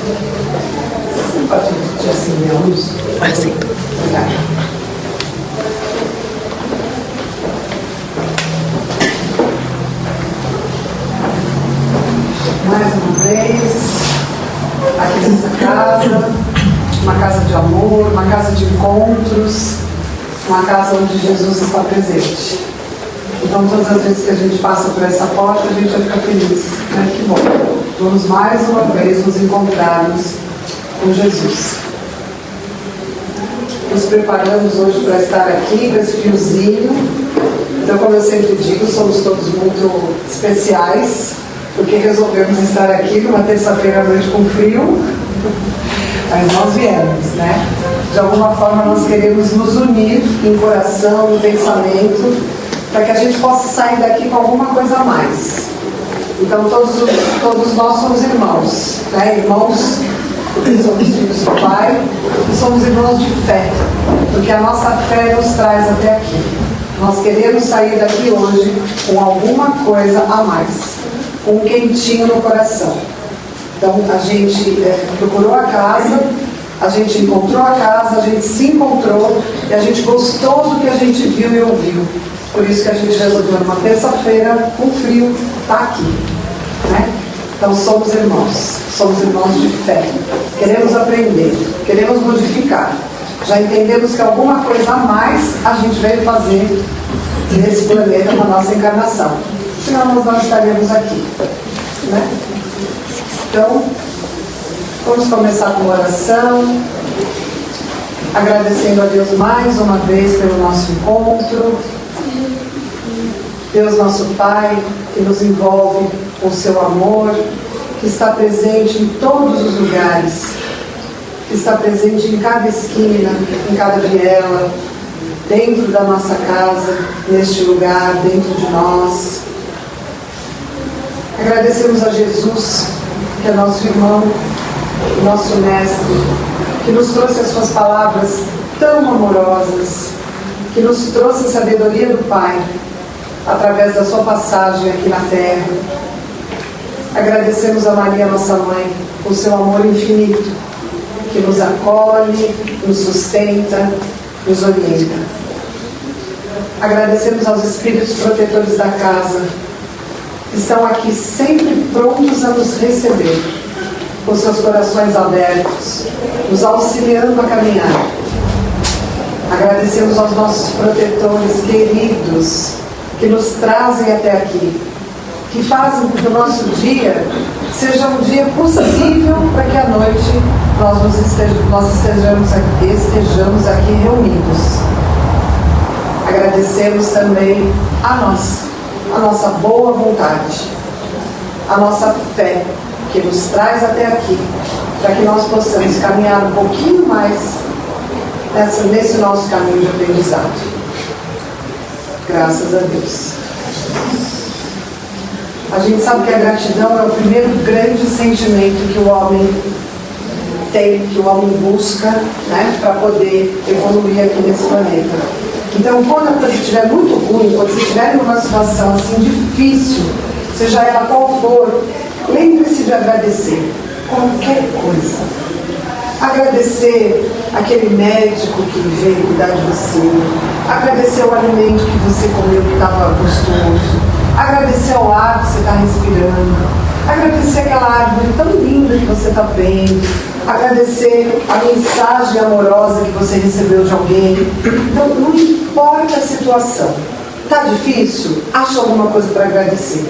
Você pode te acender a luz? Assim. Mais uma vez, aqui nessa casa, uma casa de amor, uma casa de encontros, uma casa onde Jesus está presente. Então, todas as vezes que a gente passa por essa porta, a gente vai ficar feliz, né? Que bom. Vamos mais uma vez nos encontrarmos com Jesus. Nos preparamos hoje para estar aqui, com esse fiozinho. Então, como eu sempre digo, somos todos muito especiais, porque resolvemos estar aqui numa terça-feira à noite com frio, mas nós viemos, né? De alguma forma nós queremos nos unir em coração, em pensamento, para que a gente possa sair daqui com alguma coisa a mais. Então todos nós somos irmãos, né? Irmãos, porque somos filhos do Pai, e somos irmãos de fé, porque a nossa fé nos traz até aqui. Nós queremos sair daqui hoje com alguma coisa a mais, com um quentinho no coração. Então a gente procurou a casa, a gente encontrou a casa, a gente se encontrou e a gente gostou do que a gente viu e ouviu. Por isso que a gente resolveu numa terça-feira, com frio, estar aqui, né? Então somos irmãos de fé. Queremos aprender, queremos modificar. Já entendemos que alguma coisa a mais a gente veio fazer nesse planeta na nossa encarnação. Senão nós não estaríamos aqui, né? Então, vamos começar com uma oração, agradecendo a Deus mais uma vez pelo nosso encontro. Deus nosso Pai, que nos envolve com o seu amor, que está presente em todos os lugares, que está presente em cada esquina, em cada viela, dentro da nossa casa, neste lugar, dentro de nós. Agradecemos a Jesus, que é nosso irmão, nosso mestre, que nos trouxe as suas palavras tão amorosas, que nos trouxe a sabedoria do Pai, através da sua passagem aqui na terra. Agradecemos a Maria, nossa mãe, por seu amor infinito, que nos acolhe, nos sustenta, nos orienta. Agradecemos aos espíritos protetores da casa, que estão aqui sempre prontos a nos receber, com seus corações abertos, nos auxiliando a caminhar. Agradecemos aos nossos protetores queridos, que nos trazem até aqui, que fazem com que o nosso dia seja um dia possível para que à noite nós estejamos aqui reunidos. Agradecemos também a nossa boa vontade, a nossa fé, que nos traz até aqui, para que nós possamos caminhar um pouquinho mais nesse nosso caminho de aprendizado. Graças a Deus. A gente sabe que a gratidão é o primeiro grande sentimento que o homem tem, que o homem busca, né, para poder evoluir aqui nesse planeta. Então, quando a coisa estiver muito ruim, quando você estiver numa situação assim difícil, seja ela qual for, lembre-se de agradecer qualquer coisa. Agradecer aquele médico que veio cuidar de você, agradecer o alimento que você comeu que estava gostoso, agradecer ao ar que você está respirando, agradecer aquela árvore tão linda que você está vendo, agradecer a mensagem amorosa que você recebeu de alguém. Então, não importa a situação. Está difícil? Acha alguma coisa para agradecer.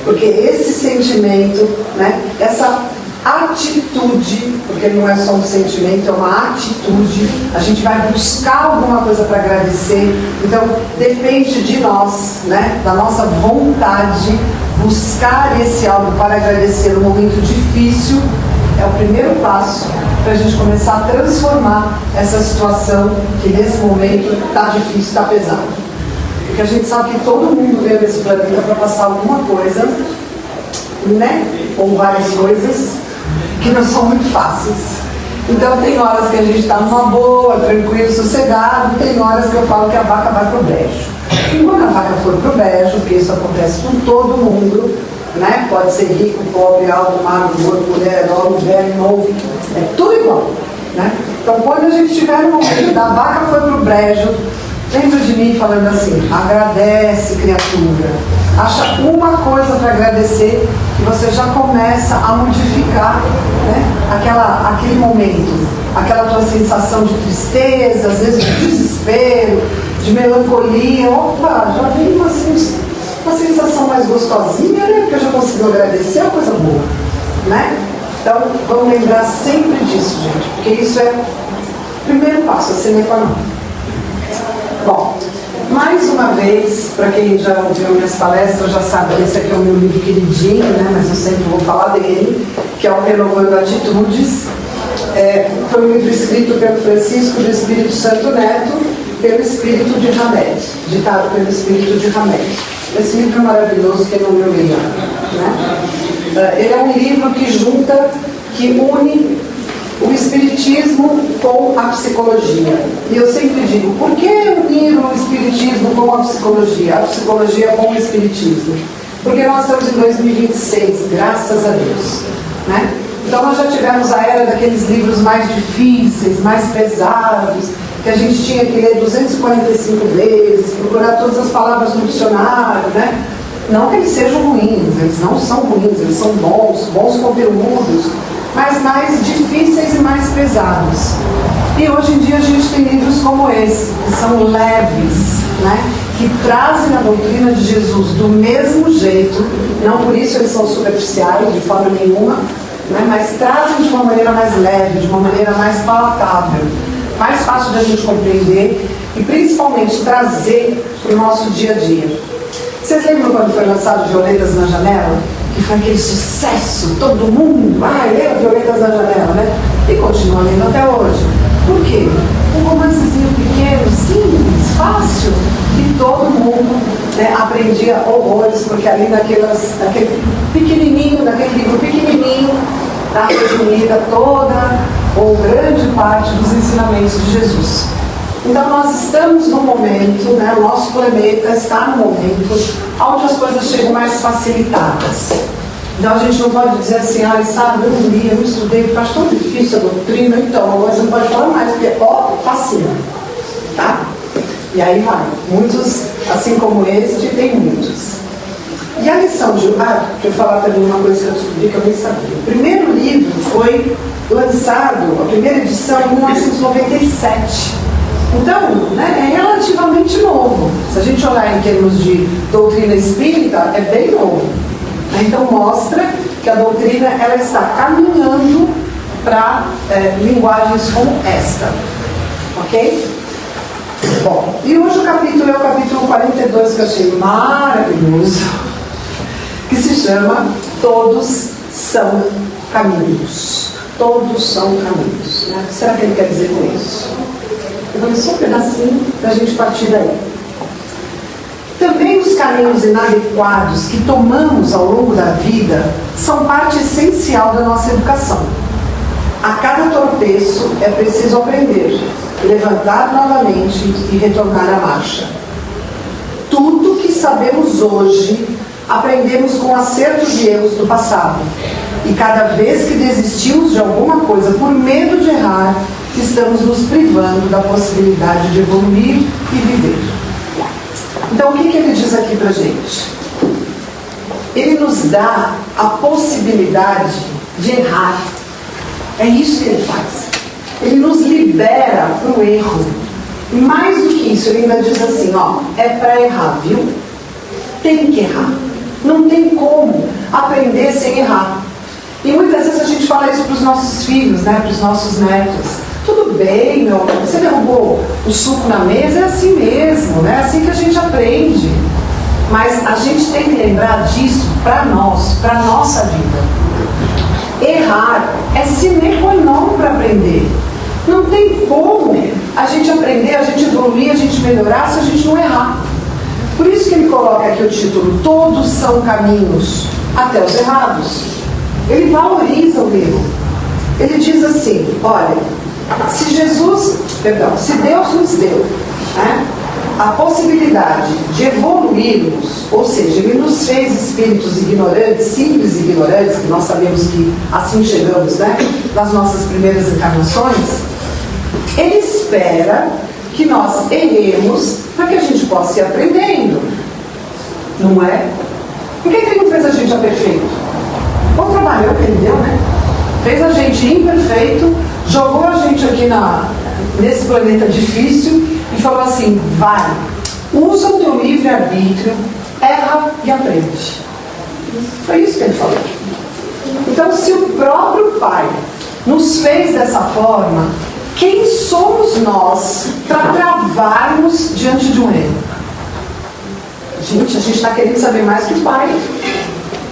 Porque esse sentimento, né, essa atitude, porque não é só um sentimento, é uma atitude, a gente vai buscar alguma coisa para agradecer. Então depende de nós, né, da nossa vontade, buscar esse algo para agradecer no momento difícil. É o primeiro passo para a gente começar a transformar essa situação que nesse momento está difícil, está pesado. Porque a gente sabe que todo mundo veio nesse planeta para passar alguma coisa, né, ou várias coisas, que não são muito fáceis. Então tem horas que a gente está numa boa, tranquilo, sossegado, tem horas que eu falo que a vaca vai pro brejo. E quando a vaca for pro brejo, porque isso acontece com todo mundo, né? Pode ser rico, pobre, alto, magro, gordo, mulher, homem, velho, novo, né? Então, quando a gente tiver no momento da vaca foi pro brejo, lembra de mim falando assim, agradece, criatura. Acha uma coisa para agradecer que você já começa a modificar, né? Aquele momento, aquela tua sensação de tristeza, às vezes de desespero, de melancolia. Opa, já vem uma sensação mais gostosinha, né? Porque eu já consigo agradecer, é uma coisa boa, né? Então, vamos lembrar sempre disso, gente, porque isso é o primeiro passo, a sine qua non. Bom, mais uma vez, para quem já ouviu minhas palestras, já sabe que esse aqui é o meu livro queridinho, né? Mas eu sempre vou falar dele, que é o Renovando Atitudes. Foi um livro escrito pelo Francisco do Espírito Santo Neto, pelo Espírito de Hamed, ditado pelo Espírito de Hamed. Esse livro é maravilhoso, quem não leu, leia, né? Ele é um livro que une o espiritismo com a psicologia. E eu sempre digo, por que unir o espiritismo com a psicologia com o espiritismo? Porque nós estamos em 2026, graças a Deus, né? Então nós já tivemos a era daqueles livros mais difíceis, mais pesados, que a gente tinha que ler 245 vezes, procurar todas as palavras no dicionário, né? Não que eles sejam ruins, eles não são ruins, eles são bons conteúdos, mas mais difíceis e mais pesados. E hoje em dia a gente tem livros como esse, que são leves, né? Que trazem a doutrina de Jesus do mesmo jeito, não por isso eles são superficiais, de forma nenhuma, né? Mas trazem de uma maneira mais leve, de uma maneira mais palatável, mais fácil da gente compreender e principalmente trazer para o nosso dia a dia. Vocês lembram quando foi lançado Violetas na Janela? Que foi aquele sucesso, todo mundo, leu Violetas na Janela, né? E continua lendo até hoje. Por quê? Um romancezinho pequeno, simples, fácil, e todo mundo, né, aprendia horrores, porque ali naquele livro pequenininho, está resumida toda ou grande parte dos ensinamentos de Jesus. Então nós estamos no momento, né, o nosso planeta está no momento onde as coisas chegam mais facilitadas. Então a gente não pode dizer assim, sabe, eu não li, eu não estudei, porque acho tão difícil a doutrina, então agora você não pode falar mais, porque fascina, tá? E aí vai, muitos, assim como este, tem muitos. E a lição de deixa eu falar também uma coisa que eu descobri que eu nem sabia. O primeiro livro foi lançado, a primeira edição, em 1997. Então, né, é relativamente novo. Se a gente olhar em termos de doutrina espírita, é bem novo. Então mostra que a doutrina ela está caminhando para linguagens como esta. Ok? Bom, e hoje o capítulo é o capítulo 42, que eu achei maravilhoso, que se chama Todos São Caminhos. Todos são caminhos. Né? O que será que ele quer dizer com isso? Eu vou ler só um pedacinho para a gente partir daí. Também os caminhos inadequados que tomamos ao longo da vida são parte essencial da nossa educação. A cada tropeço é preciso aprender, levantar novamente e retornar à marcha. Tudo que sabemos hoje, aprendemos com acertos e erros do passado. E cada vez que desistimos de alguma coisa por medo de errar, estamos nos privando da possibilidade de evoluir e viver. Então, o que ele diz aqui pra gente? Ele nos dá a possibilidade de errar. É isso que ele faz. Ele nos libera para o erro. E mais do que isso, ele ainda diz assim, é para errar, viu? Tem que errar. Não tem como aprender sem errar. E muitas vezes a gente fala isso para os nossos filhos, né? Para os nossos netos. Tudo bem, meu, você derrubou o suco na mesa, é assim mesmo, né? É assim que a gente aprende. Mas a gente tem que lembrar disso para nós, para a nossa vida. Errar é sine qua non para aprender. Não tem como a gente aprender, a gente evoluir, a gente melhorar se a gente não errar. Por isso que ele coloca aqui o título, Todos são caminhos, até os errados. Ele valoriza o erro. Ele diz assim, olha, se Deus nos deu, né, a possibilidade de evoluirmos, ou seja, Ele nos fez espíritos ignorantes, simples ignorantes, que nós sabemos que assim chegamos, né, nas nossas primeiras encarnações, Ele espera que nós erremos para que a gente possa ir aprendendo. Não é? Por que ele não fez a gente já perfeito? O trabalho que ele deu, né? Fez a gente imperfeito, jogou a gente aqui nesse planeta difícil e falou assim, vai, usa o teu livre-arbítrio, erra e aprende. Foi isso que ele falou. Então, se o próprio Pai nos fez dessa forma, quem somos nós para travarmos diante de um erro? Gente, a gente está querendo saber mais que o Pai.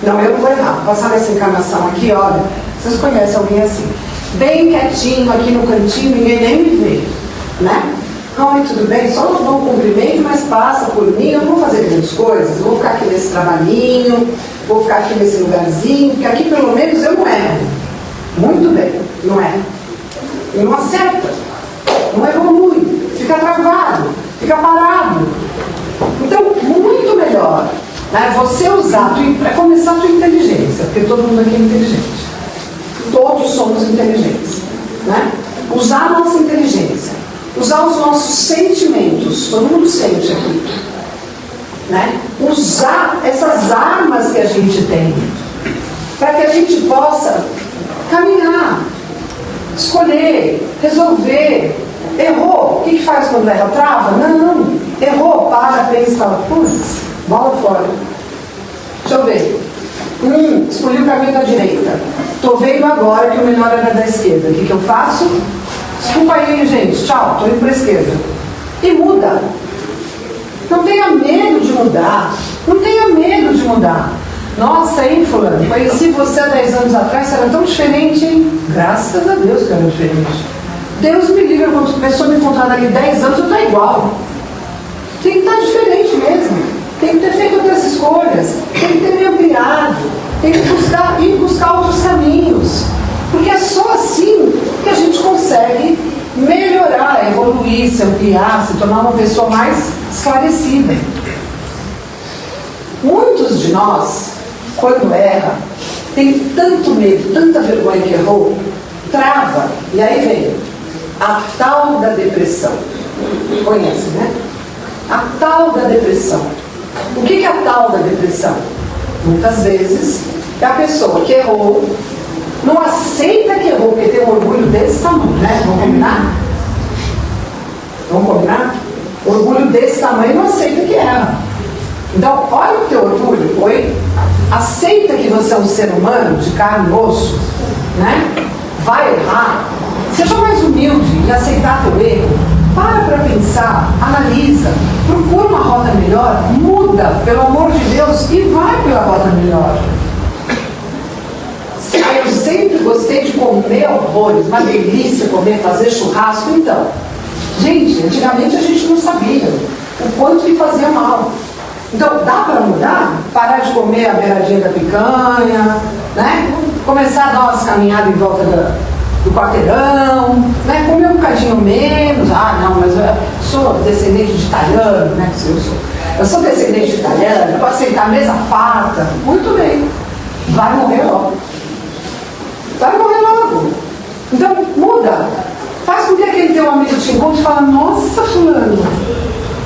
Não, eu não vou errar. Vou passar nessa encarnação aqui, olha, vocês conhecem alguém assim, bem quietinho aqui no cantinho, ninguém nem me vê, né? Oi, tudo bem? Só não dou um cumprimento, mas passa por mim, eu não vou fazer grandes coisas, vou ficar aqui nesse trabalhinho, vou ficar aqui nesse lugarzinho, porque aqui pelo menos eu não erro. Muito bem, não é? E não acerta, não evolui, fica travado, fica parado. Então, muito melhor, né, você usar, para começar a tua inteligência, porque todo mundo aqui é inteligente. Todos somos inteligentes, né? Usar a nossa inteligência, usar os nossos sentimentos, todo mundo sente aqui, né? Usar essas armas que a gente tem, para que a gente possa caminhar, escolher, resolver. Errou, o que faz quando erra? Trava? Não, errou, para, pensa e fala, putz, bola fora. Deixa eu ver. Escolhi o caminho da direita. Estou vendo agora que o melhor era da esquerda. O que eu faço? Desculpa aí, gente. Tchau, estou indo para a esquerda. E muda. Não tenha medo de mudar. Não tenha medo de mudar. Nossa, hein, fulano? Conheci você há 10 anos atrás, você era tão diferente, hein? Graças a Deus que era diferente. Deus me livre, quando a pessoa me encontrar daqui 10 anos, eu estou igual. Tem que estar diferente mesmo. Tem que ter feito outras escolhas. Tem que ter me ampliado. Tem que ir buscar outros caminhos. Porque é só assim que a gente consegue melhorar, evoluir, se ampliar, se tornar uma pessoa mais esclarecida. Muitos de nós, quando erra, tem tanto medo, tanta vergonha que errou, trava, e aí vem a tal da depressão. Conhece, né? A tal da depressão. O que é a tal da depressão? Muitas vezes é a pessoa que errou, não aceita que errou, porque tem um orgulho desse tamanho, né? Vamos combinar? Vamos combinar? Orgulho desse tamanho não aceita que erra. Então, olha o teu orgulho, oi? Aceita que você é um ser humano de carne e osso, né? Vai errar. Seja mais humilde e aceitar teu erro. Para pensar, analisa, procura uma rota melhor, muda, pelo amor de Deus, e vai pela rota melhor. Eu sempre gostei de comer horrores, uma delícia comer, fazer churrasco, então. Gente, antigamente a gente não sabia o quanto que fazia mal. Então, dá para mudar? Parar de comer a beiradinha da picanha, né? Começar a dar umas caminhadas em volta do quarteirão, né? Comer um bocadinho menos. Ah, não, mas eu sou descendente de italiano, né? Eu sou descendente de italiano, eu posso sentar mesa farta. Muito bem. Vai morrer logo. Vai morrer logo. Então, muda. Faz com que aquele teu amigo te encontre e fala, nossa, fulano,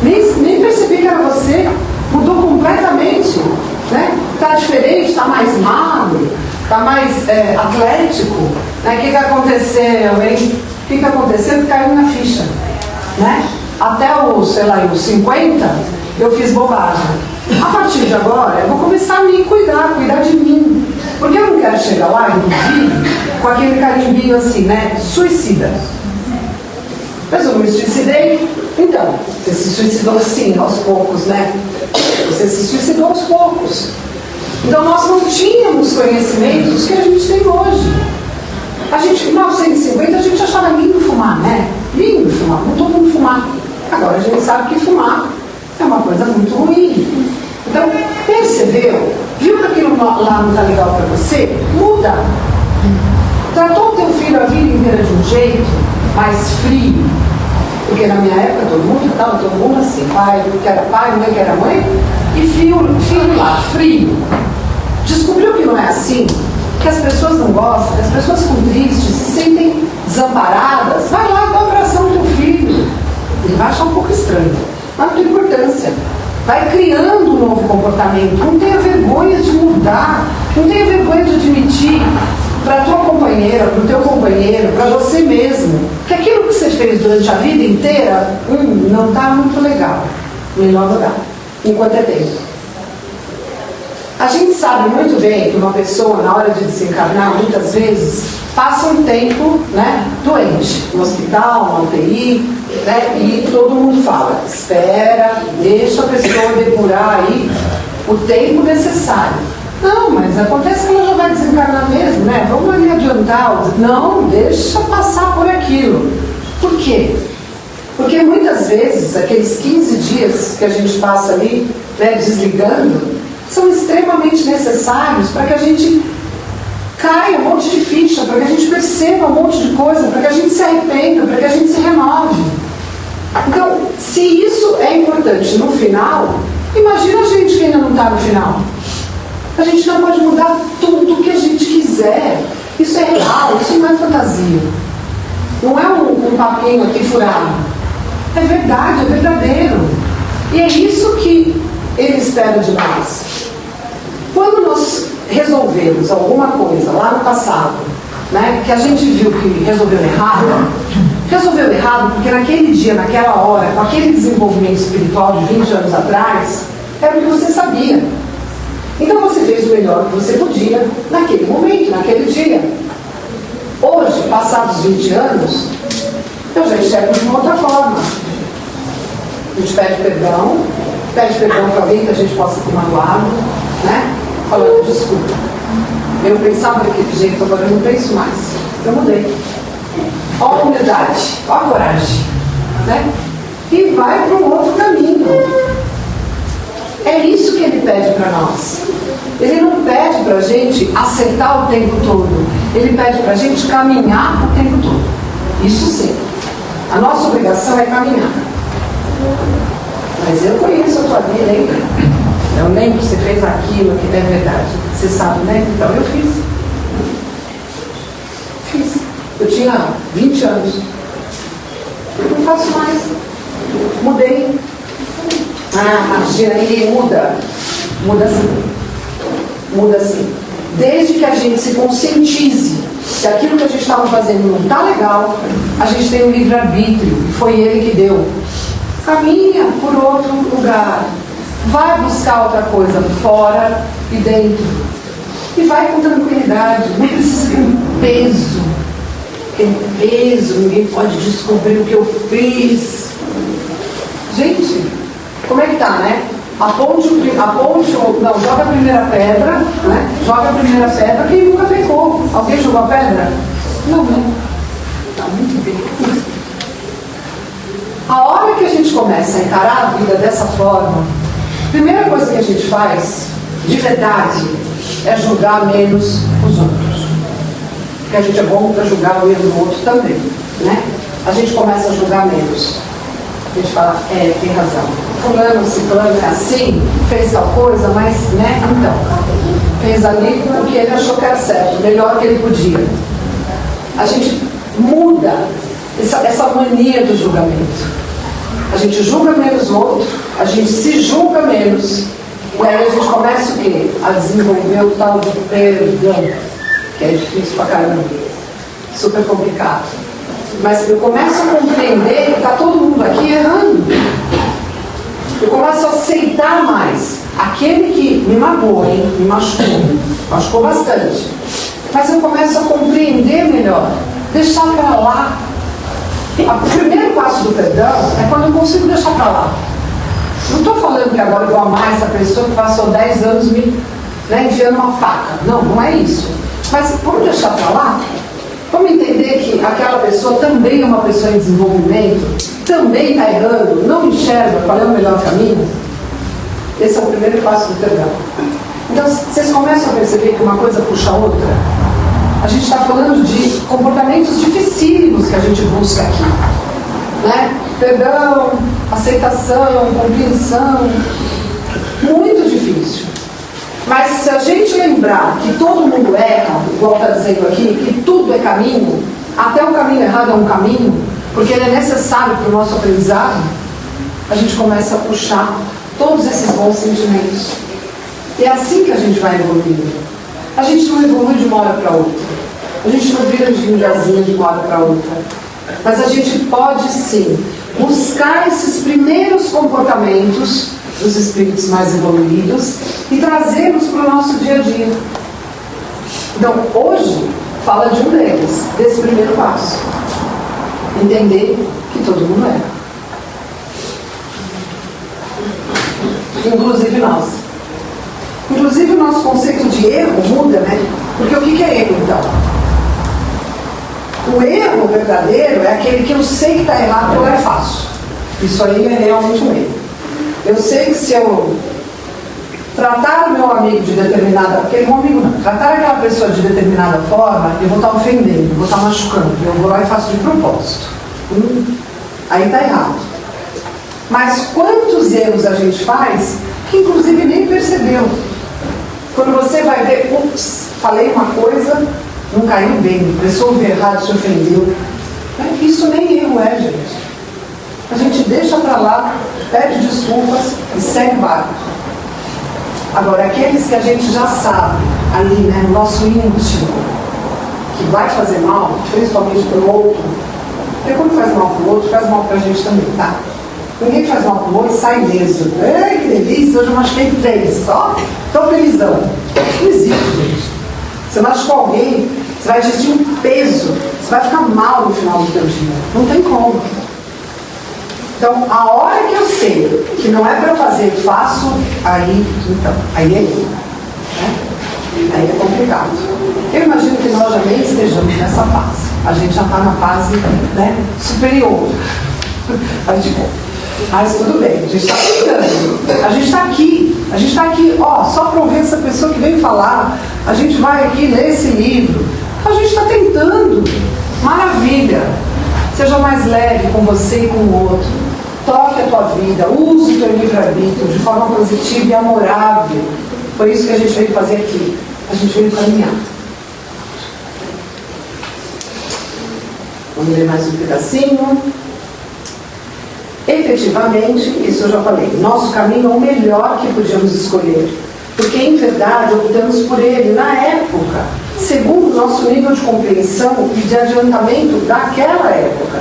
nem percebi que era você. Mudou completamente, né? Está diferente, está mais magro, está mais atlético, né? O que aconteceu, hein? O que aconteceu? Caiu na ficha, né? Até os 50, eu fiz bobagem. A partir de agora, eu vou começar a me cuidar de mim. Porque eu não quero chegar lá, inclusive, com aquele carimbinho assim, né? Suicida. Mas eu me suicidei. Então, você se suicidou assim, aos poucos, né? Você se suicidou aos poucos. Então, nós não tínhamos conhecimentos que a gente tem hoje. A gente, em 1950, a gente achava lindo fumar, né? Lindo fumar, não todo mundo fumar. Agora a gente sabe que fumar é uma coisa muito ruim. Então, percebeu? Viu que aquilo lá não está legal para você? Muda. Tratou o teu filho a vida inteira de um jeito mais frio. Porque na minha época todo mundo assim, pai que era pai, mãe que era mãe, e filho lá, frio. Descobriu que não é assim, que as pessoas não gostam, que as pessoas ficam tristes, se sentem desamparadas, vai lá, dá um abração vai achar um pouco estranho, mas não tem importância. Vai criando um novo comportamento. Não tenha vergonha de mudar, não tenha vergonha de admitir para a tua companheira, para o teu companheiro, para você mesmo, que aquilo que você fez durante a vida inteira não está muito legal. Melhor mudar, enquanto é tempo. A gente sabe muito bem que uma pessoa, na hora de desencarnar, muitas vezes, passa um tempo, né, doente, no hospital, na UTI, né, e todo mundo fala, espera, deixa a pessoa depurar aí o tempo necessário. Não, mas acontece que ela já vai desencarnar mesmo, né? Vamos ali adiantar. Não, deixa passar por aquilo. Por quê? Porque muitas vezes, aqueles 15 dias que a gente passa ali, né, desligando, são extremamente necessários para que a gente caia um monte de ficha, para que a gente perceba um monte de coisa, para que a gente se arrependa, para que a gente se renove. Então, se isso é importante no final, imagina a gente que ainda não está no final. A gente não pode mudar tudo o que a gente quiser. Isso é real, isso não é fantasia. Não é um papinho aqui furado. É verdade, é verdadeiro. E é isso que ele espera de nós. Quando nós resolvemos alguma coisa lá no passado, né, que a gente viu que resolveu errado porque naquele dia, naquela hora, com aquele desenvolvimento espiritual de 20 anos atrás, era o que você sabia. Então você fez o melhor que você podia naquele momento, naquele dia. Hoje, passados 20 anos, eu já enxergo de uma outra forma. A gente pede perdão para alguém que a gente possa ter magoado, né? Falando, desculpa. Eu pensava daquele jeito, agora eu não penso mais. Eu mudei. Ó a humildade, ó a coragem, né? E vai para um outro caminho. É isso que ele pede para nós. Ele não pede para a gente acertar o tempo todo. Ele pede para a gente caminhar o tempo todo. Isso sim. A nossa obrigação é caminhar. Mas eu conheço a tua vida, hein? Eu lembro que você fez aquilo que é verdade. Você sabe, né? Então eu fiz. Eu tinha 20 anos. Eu não faço mais. Mudei. Ah, imagina, ninguém muda. Muda sim. Muda sim. Desde que a gente se conscientize que aquilo que a gente estava fazendo não está legal, a gente tem um livre-arbítrio, e foi ele que deu. Caminha por outro lugar. Vai buscar outra coisa fora e dentro. E vai com tranquilidade. Não precisa ter um peso. Tem peso, ninguém pode descobrir o que eu fiz. Gente, como é que tá, né? Não, joga a primeira pedra, né? Joga a primeira pedra, quem nunca pecou? Alguém jogou a pedra? Não, né? Tá muito bem. A hora que a gente começa a encarar a vida dessa forma, a primeira coisa que a gente faz, de verdade, é julgar menos os outros. Porque a gente é bom para julgar o erro do outro também, né? A gente começa a julgar menos. A gente fala, tem razão. Fulano, ciclano é assim, fez tal coisa, mas, né, então, fez ali porque ele achou que era certo, melhor que ele podia. A gente muda essa mania do julgamento. A gente julga menos o outro, a gente se julga menos, e aí a gente começa o quê? A desenvolver o tal do perdão, que é difícil pra caramba, super complicado. Mas eu começo a compreender que está todo mundo aqui errando. Eu começo a aceitar mais aquele que me magoou, me machucou bastante. Mas eu começo a compreender melhor, deixar para lá. O primeiro passo do perdão é quando eu consigo deixar para lá. Não estou falando que agora eu vou amar essa pessoa que passou 10 anos me enfiando uma faca. Não, não é isso. Mas vamos deixar para lá? Vamos entender que aquela pessoa também é uma pessoa em desenvolvimento, também está errando, não enxerga qual é o melhor caminho. Esse é o primeiro passo do perdão. Então, vocês começam a perceber que uma coisa puxa a outra. A gente está falando de comportamentos dificílimos que a gente busca aqui, né? Perdão, aceitação, compreensão, muito difícil. Mas se a gente lembrar que todo mundo erra, igual está dizendo aqui, que tudo é caminho, até o caminho errado é um caminho, porque ele é necessário para o nosso aprendizado, a gente começa a puxar todos esses bons sentimentos. E é assim que a gente vai evoluindo. A gente não evolui de uma hora para outra. A gente não vira de vingazinha de uma hora para outra. Mas a gente pode sim buscar esses primeiros comportamentos dos espíritos mais evoluídos e trazê-los para o nosso dia a dia. Então, hoje, fala de um deles, desse primeiro passo. Entender que todo mundo erra. Inclusive nós. Inclusive o nosso conceito de erro muda, né? Porque o que é erro, então? O erro verdadeiro é aquele que eu sei que está errado ou é fácil. Isso aí é realmente um erro. Eu sei que se eu tratar o meu amigo de determinada... Porque meu amigo não. Tratar aquela pessoa de determinada forma, eu vou estar ofendendo, eu vou estar machucando. Eu vou lá e faço de propósito. Aí está errado. Mas quantos erros a gente faz que inclusive nem percebeu? Quando você vai ver, ups, falei uma coisa, não caiu bem, a pessoa ouviu errado, se ofendeu. Isso nem erro é, gente. A gente deixa para lá, pede desculpas e segue o barco. Agora, aqueles que a gente já sabe, ali, né, no nosso íntimo, que vai fazer mal, principalmente para o outro, porque quando faz mal para o outro, faz mal para a gente também, tá? Ninguém faz mal para o outro e sai mesmo. Ei, que delícia, hoje eu machuquei 3. Ó, tô felizão. Não existe, gente. Você machucou alguém, você vai sentir um peso, você vai ficar mal no final do teu dia. Não tem como. Então, a hora que eu sei que não é para fazer, faço, aí, então, aí é erro. Né? Aí é complicado. Eu imagino que nós já nem estejamos nessa fase. A gente já está na fase, né, superior. Mas tudo bem, a gente está tentando. A gente está aqui, ó, só para ouvir essa pessoa que veio falar. A gente vai aqui ler esse livro. A gente está tentando. Maravilha. Seja mais leve com você e com o outro. Toque a tua vida, use o teu livre-arbítrio de forma positiva e amorável. Foi isso que a gente veio fazer aqui. A gente veio caminhar. Vamos ler mais um pedacinho. Efetivamente, isso eu já falei, nosso caminho é o melhor que podíamos escolher, porque em verdade optamos por ele na época, segundo o nosso nível de compreensão e de adiantamento daquela época.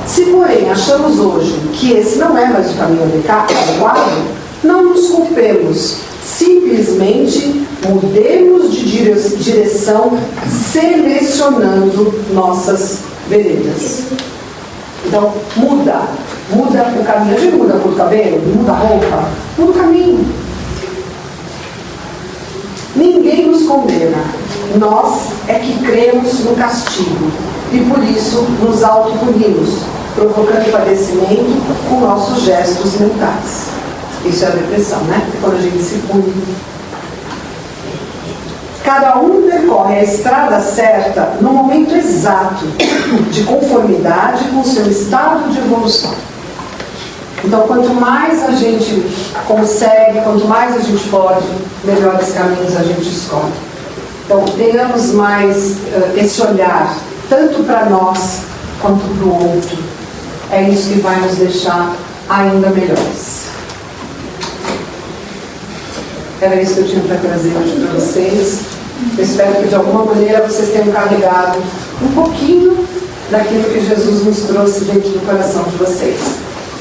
Se porém achamos hoje que esse não é mais o caminho adequado, não nos culpemos, simplesmente mudemos de direção selecionando nossas veredas. Então, muda o caminho. A gente muda a cor do cabelo, muda a roupa, muda o caminho. Ninguém nos condena. Nós é que cremos no castigo e por isso nos autopunimos, provocando padecimento com nossos gestos mentais. Isso é a depressão, né? Quando a gente se pune. Cada um percorre a estrada certa no momento exato de conformidade com o seu estado de evolução. Então, quanto mais a gente consegue, quanto mais a gente pode, melhores caminhos a gente escolhe. Então, tenhamos mais esse olhar, tanto para nós quanto para o outro. É isso que vai nos deixar ainda melhores. Era isso que eu tinha para trazer hoje para vocês. Eu espero que de alguma maneira vocês tenham carregado um pouquinho daquilo que Jesus nos trouxe dentro do coração de vocês.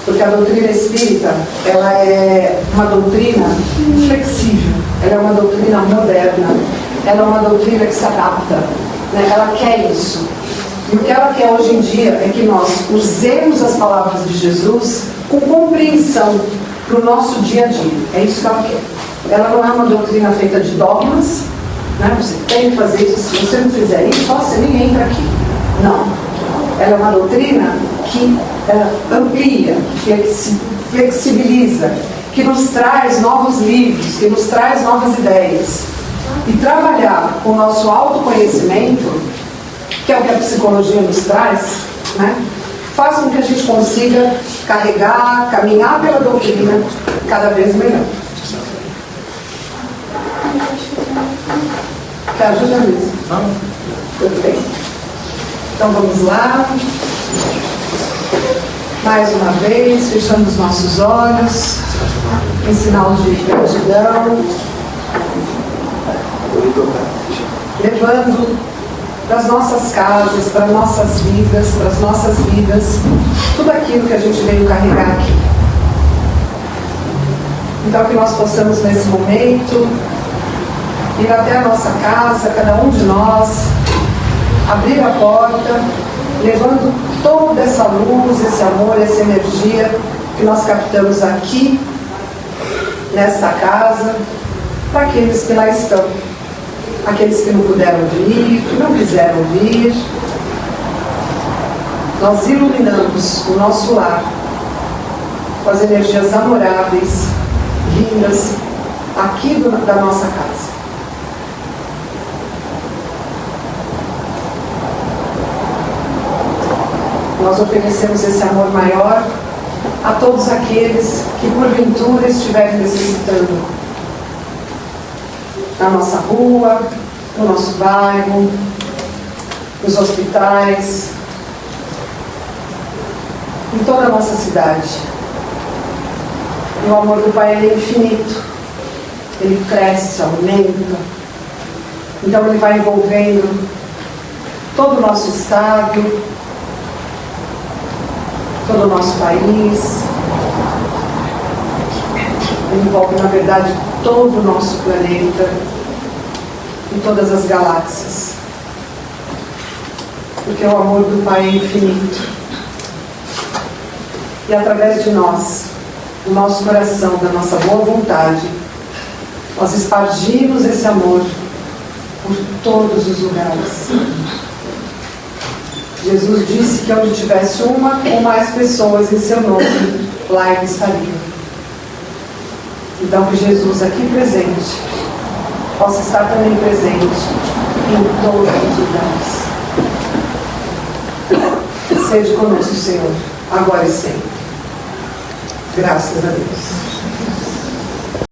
Porque a doutrina espírita, ela é uma doutrina flexível, ela é uma doutrina moderna, ela é uma doutrina que se adapta, né? Ela quer isso. E o que ela quer hoje em dia é que nós usemos as palavras de Jesus com compreensão para o nosso dia a dia. É isso que ela quer. Ela não é uma doutrina feita de dogmas, né? Você tem que fazer isso, se você não fizer isso, você nem entra aqui. Não. Ela é uma doutrina que amplia, que flexibiliza, que nos traz novos livros, que nos traz novas ideias. E trabalhar com o nosso autoconhecimento, que é o que a psicologia nos traz, né? Faz com que a gente consiga carregar, caminhar pela doutrina cada vez melhor. Quer ajuda mesmo? Não. Tudo bem. Então vamos lá. Mais uma vez, fechando os nossos olhos, em sinal de gratidão, levando para as nossas casas, para as nossas vidas, tudo aquilo que a gente veio carregar aqui. Então, que nós possamos, nesse momento, ir até a nossa casa, cada um de nós, abrir a porta, levando toda essa luz, esse amor, essa energia que nós captamos aqui, nesta casa, para aqueles que lá estão, aqueles que não puderam vir, que não quiseram vir. Nós iluminamos o nosso lar com as energias amoráveis, vindas aqui da nossa casa. Nós oferecemos esse amor maior a todos aqueles que porventura estiverem necessitando, na nossa rua, no nosso bairro, nos hospitais, em toda a nossa cidade. E o amor do Pai é infinito, ele cresce, aumenta, então ele vai envolvendo todo o nosso estado, todo o nosso país, ele envolve, na verdade, todo o nosso planeta e todas as galáxias, porque o amor do Pai é infinito. E através de nós, do nosso coração, da nossa boa vontade, nós espargimos esse amor por todos os lugares. Jesus disse que onde tivesse uma ou mais pessoas em seu nome, lá ele estaria. Então, que Jesus aqui presente possa estar também presente em todos os lugares. Seja conosco, Senhor, agora e sempre. Graças a Deus.